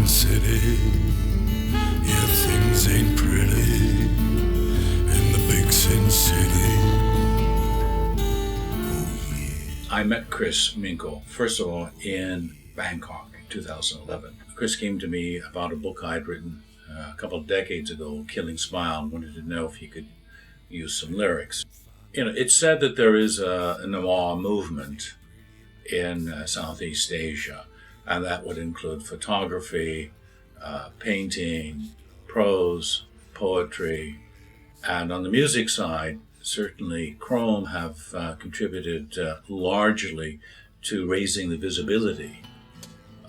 Sin City. Yeah, things ain't pretty in the big Sin City. Oh, yeah. I met Chris Minko, first of all, in Bangkok in 2011. Chris came to me about a book I'd written a couple of decades ago, Killing Smile, and wanted to know if he could use some lyrics. It's said that there is a Noir movement in Southeast Asia, and that would include photography, painting, prose, poetry, and on the music side, certainly Krom have contributed largely to raising the visibility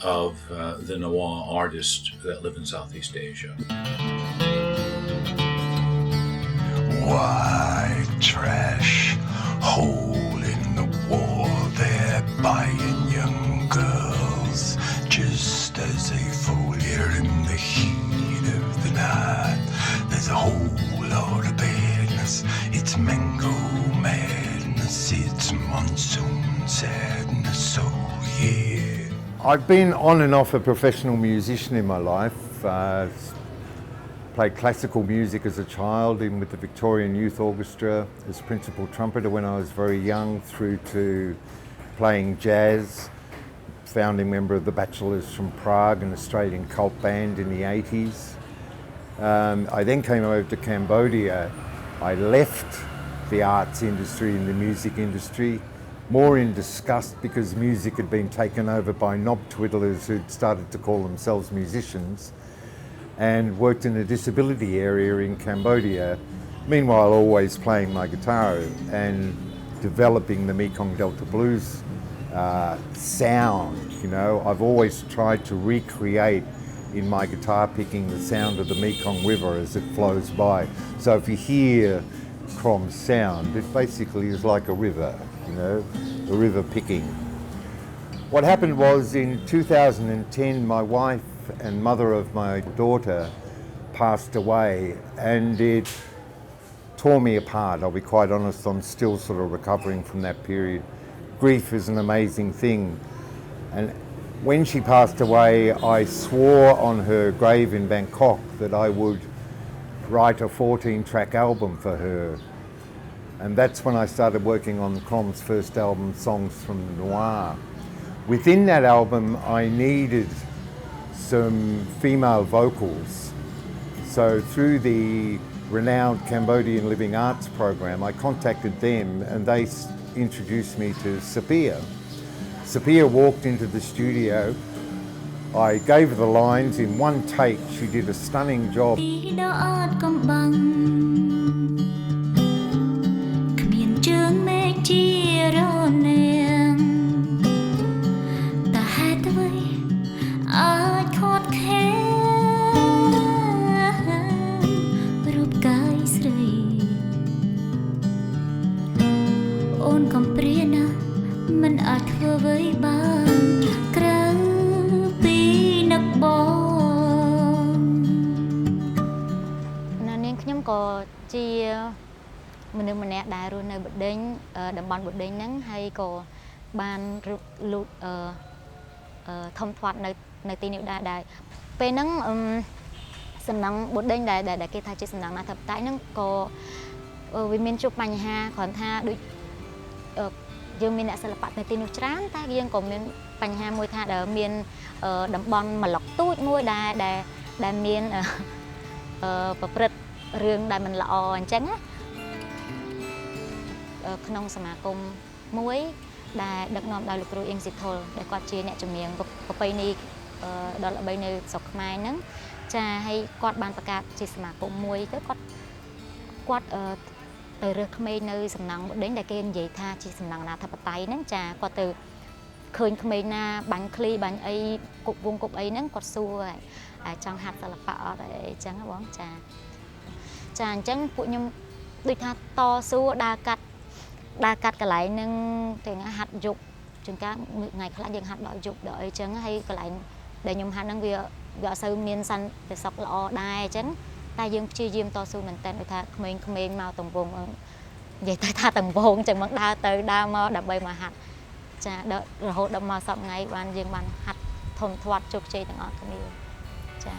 of the Noir artists that live in Southeast Asia. White trash, hole in the wall, they're buying young girls just as they fall here in the heat of the night. There's a whole lot of badness, it's mango madness, it's monsoon sadness, so yeah. I've been on and off a professional musician in my life. Played classical music as a child, in with the Victorian Youth Orchestra as principal trumpeter when I was very young, through to playing jazz, founding member of the Bachelors from Prague, an Australian cult band in the 80s. I then came over to Cambodia. I left the arts industry and the music industry, more in disgust because music had been taken over by knob twiddlers who'd started to call themselves musicians, and worked in a disability area in Cambodia, meanwhile always playing my guitar and developing the Mekong Delta Blues sound. I've always tried to recreate in my guitar picking the sound of the Mekong River as it flows by. So if you hear Krom's sound, it basically is like a river, a river picking. What happened was in 2010, my wife and mother of my daughter passed away, and it tore me apart. I'll be quite honest, I'm still sort of recovering from that period. Grief is an amazing thing, and when she passed away, I swore on her grave in Bangkok that I would write a 14-track album for her, and that's when I started working on Krom's first album, Songs from Noir. Within that album, I needed some female vocals. So through the renowned Cambodian Living Arts program, I contacted them and they introduced me to SOPHEA. SOPHEA walked into the studio. I gave her the lines in one take. She did a stunning job.ក្នុងសមាគមមួយដែលដឹកនាំដោយលោកគ្រូអ៊ីងស៊ីថុលដែលគាត់ជាអ្នកជំនាញប្រពៃណីដល់ល្បីនៅស្រុកខ្មែរហ្នឹងចាហើយគាត់បានបង្កើតជាសមាគមមួយទៅគាត់ទៅរើសក្មេងនៅសំណង់បដិញដែលគេនិយាយថាជាសំណង់អនាធិបតេយ្យហ្នឹងចាគាត់ទៅឃើញក្មេងណាបាញ់ឃ្លីបាញ់អីគប់វងគប់អីហ្នឹងគាត់សួរហើយចង់ហាត់សិល្បៈអត់អីអញ្ចឹងបងចាអញ្ចឹងពួកខ្ញុំដូចថាតស៊ូដើរកាត់កន្លែងហ្នឹងទាំងហាត់យប់ជួនកាលថ្ងៃខ្លះយើងហាត់ដល់យប់ដល់អីចឹងហើយកន្លែងដែលខ្ញុំហាត់ហ្នឹងវាអត់សូវមានសន្តិសុខល្អដែរអញ្ចឹងតែយើងព្យាយាមតស៊ូមែនតើដូចថាក្មេងៗមកតំវងនិយាយទៅថាតំវងអញ្ចឹងមកដើរទៅដើរមកដើម្បីមកហាត់ចារហូតដល់មកសប្តាហ៍ថ្ងៃបានយើងបានហាត់ធំធាត់ជោគជ័យទាំងអស់គ្នា ចា៎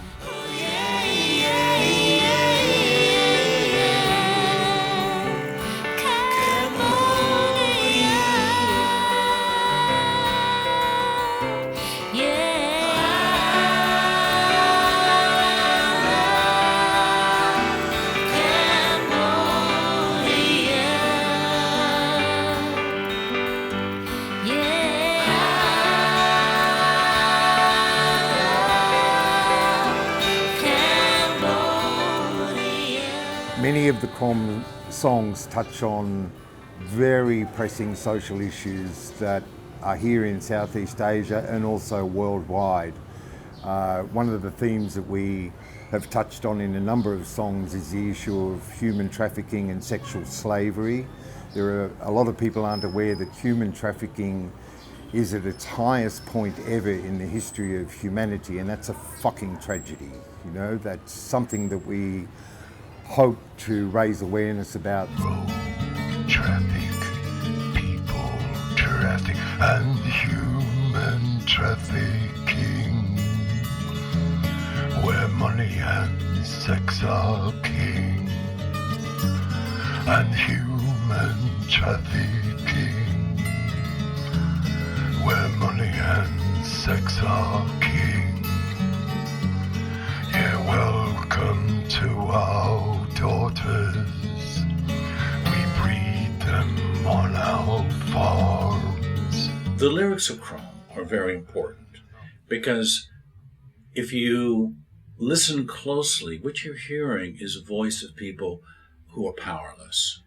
Many of the Krom songs touch on very pressing social issues that are here in Southeast Asia and also worldwide. One of the themes that we have touched on in a number of songs is the issue of human trafficking and sexual slavery. There are a lot of people aren't aware that human trafficking is at its highest point ever in the history of humanity, and that's a fucking tragedy. You know, that's something that we hope to raise awareness about. Traffic, people traffic, and human trafficking, where money and sex are king, and human trafficking, where money and sex are king. Yeah, welcome to our daughters. We breed them on our farms. The lyrics of Krom are very important because if you listen closely, what you're hearing is a voice of people who are powerless,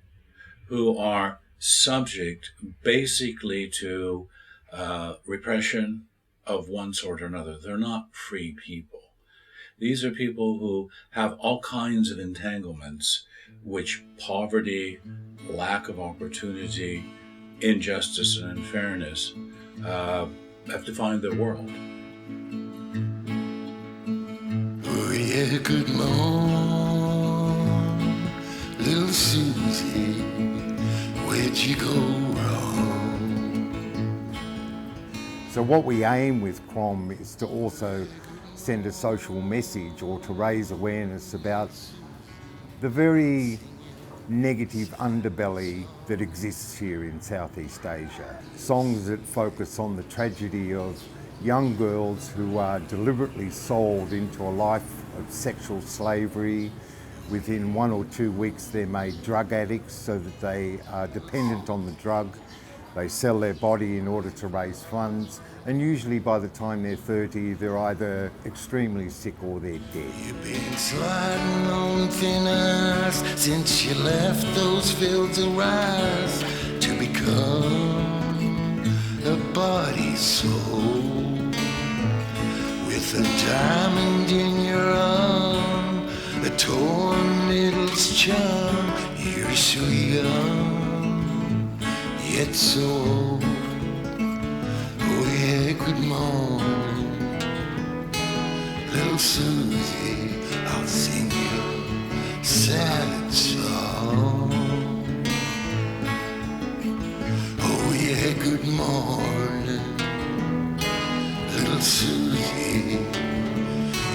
who are subject basically to repression of one sort or another. They're not free people. These are people who have all kinds of entanglements, which poverty, lack of opportunity, injustice, and unfairness have defined their world. Oh yeah, good morning, little Susie, where'd you go wrong? So what we aim with Krom is to also send a social message or to raise awareness about the very negative underbelly that exists here in Southeast Asia. Songs that focus on the tragedy of young girls who are deliberately sold into a life of sexual slavery. Within 1 or 2 weeks they're made drug addicts so that they are dependent on the drug. They sell their body in order to raise funds, and usually by the time they're 30, they're either extremely sick or they're dead. You've been sliding on thin ice since you left those fields of rice to become a body soul with a diamond in your arm, a torn needle's charm. You're so young, yet so old. Oh yeah, good morning, little Susie, I'll sing you a sad song. Oh yeah, good morning, little Susie,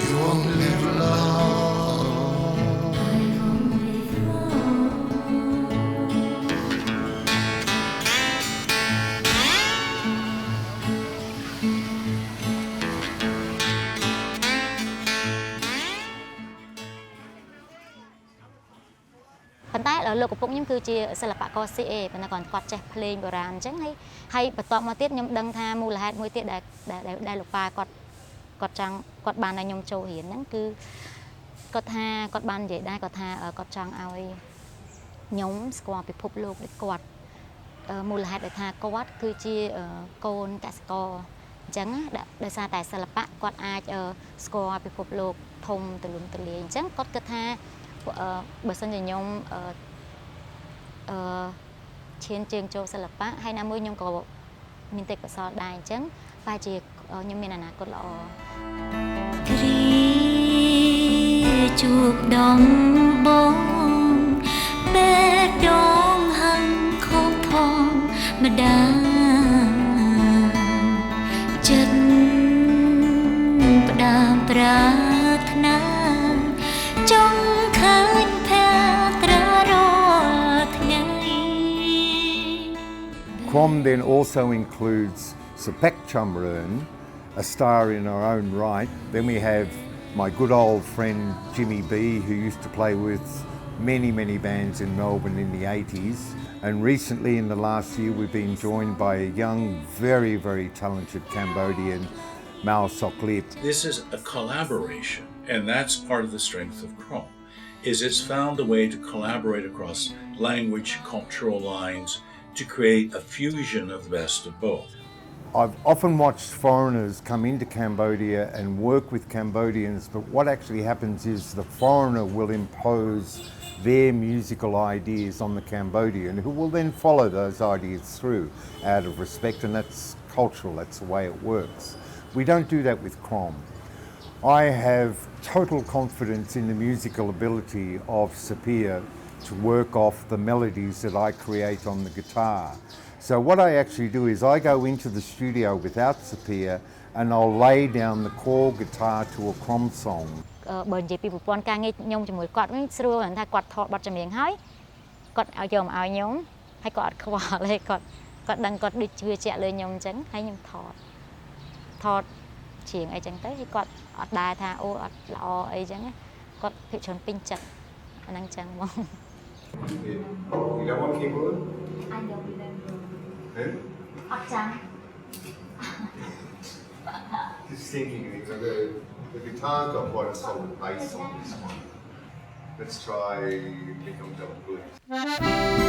you won't live long. Look, a pony could you sell a pack or see when I got cotch playing around Jang. Hay, but talk about it, Yum Dung Tam, who had with it that Dialopa got chang, got ban and Yum Cho here, and got ha, got ban yet, I got ha, got chang away. Yum, squaw, pop look, the quad. Mula had a ta, quad, could you cone, casco, Jang, the sat as a pack, got eye, squaw, pop look, tom, the loom, the lane, Jang, got ha. Bởi sân thì nhóm trên trường châu sẽ lập bác hay năm mươi nhóm có mình tịch và so đài chấn và chỉ nhóm mình là nát cốt lọ chuột đong bông bé đong hăng không thong mà đã chân đàm pra Krom then also includes SOPHEAK Chamrroeun, a star in her own right. Then we have my good old friend Jimmy B, who used to play with many bands in Melbourne in the 80s. And recently in the last year we've been joined by a young, very talented Cambodian, SOKLEAP. This is a collaboration, and that's part of the strength of Krom, is it's found a way to collaborate across language, cultural lines, to create a fusion of the best of both. I've often watched foreigners come into Cambodia and work with Cambodians, but what actually happens is the foreigner will impose their musical ideas on the Cambodian, who will then follow those ideas through out of respect, and that's cultural, that's the way it works. We don't do that with Krom. I have total confidence in the musical ability of SOPHEA to work off the melodies that I create on the guitar. So what I actually do is I go into the studio without SOPHEA and I'll lay down the core guitar to a Krom song. បើនិយាយពីប្រព័ន្ធការងារខ្ញុំជាមួយគាត់វិញស្រួលថាគាត់ថតបទចម្រៀងហើយគាត់ឲ្យយកមកឲ្យខ្ញុំហើយគាត់អត់ខ្វល់ទេគាត់ដឹងគាត់ដូចជឿជាក់លើខ្ញុំអញ្ចឹងហើយខ្ញុំថតច្រៀងអីចឹងទៅហើយគាត់អត់ដែរថាអូអត់ល្អអីចឹងគាត់ភាគច្រើនពេញចិត្តអាហ្នឹងចឹងហ្មង You don't want keyboard? I don't remember. Who? អត់ចាំ Just thinking, the guitar got quite a solid bass on this one. Let's try Mekong Delta Blues.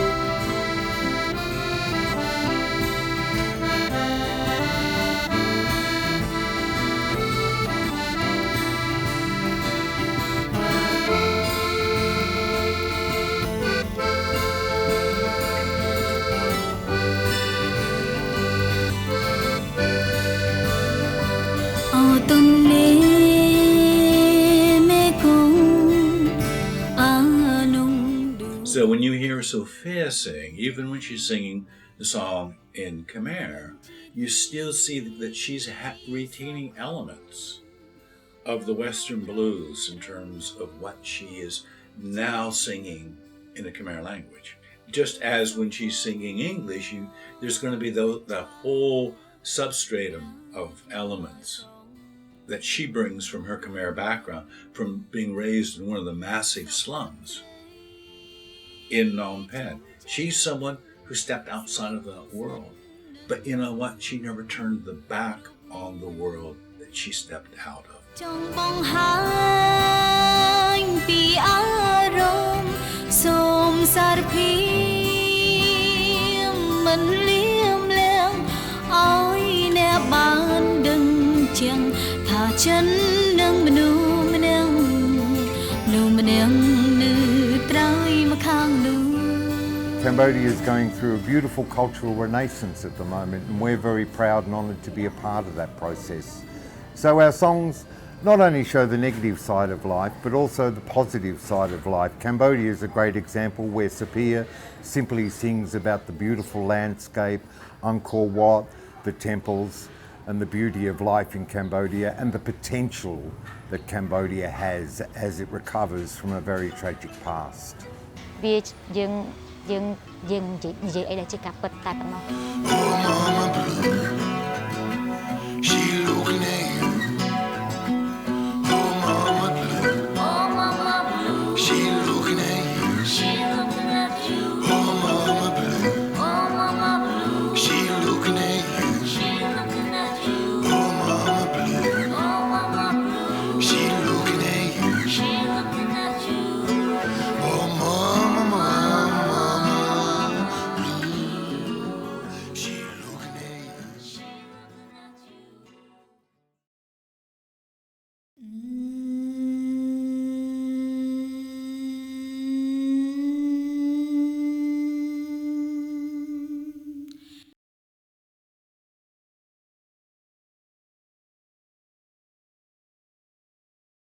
So when you hear SOPHEA sing, even when she's singing the song in Khmer, you still see that she's retaining elements of the Western blues in terms of what she is now singing in the Khmer language. Just as when she's singing English, there's going to be the whole substratum of elements that she brings from her Khmer background, from being raised in one of the massive slums in Phnom Penh. She's someone who stepped outside of that world. But you know what? She never turned the back on the world that she stepped out of. Cambodia is going through a beautiful cultural renaissance at the moment, and we're very proud and honoured to be a part of that process. So our songs not only show the negative side of life, but also the positive side of life. Cambodia is a great example where SOPHEA simply sings about the beautiful landscape, Angkor Wat, the temples, and the beauty of life in Cambodia and the potential that Cambodia has as it recovers from a very tragic past. យើងនិយាយអីដែលជាការពិតតែប៉ុណ្ណោះ Oh, mama blue.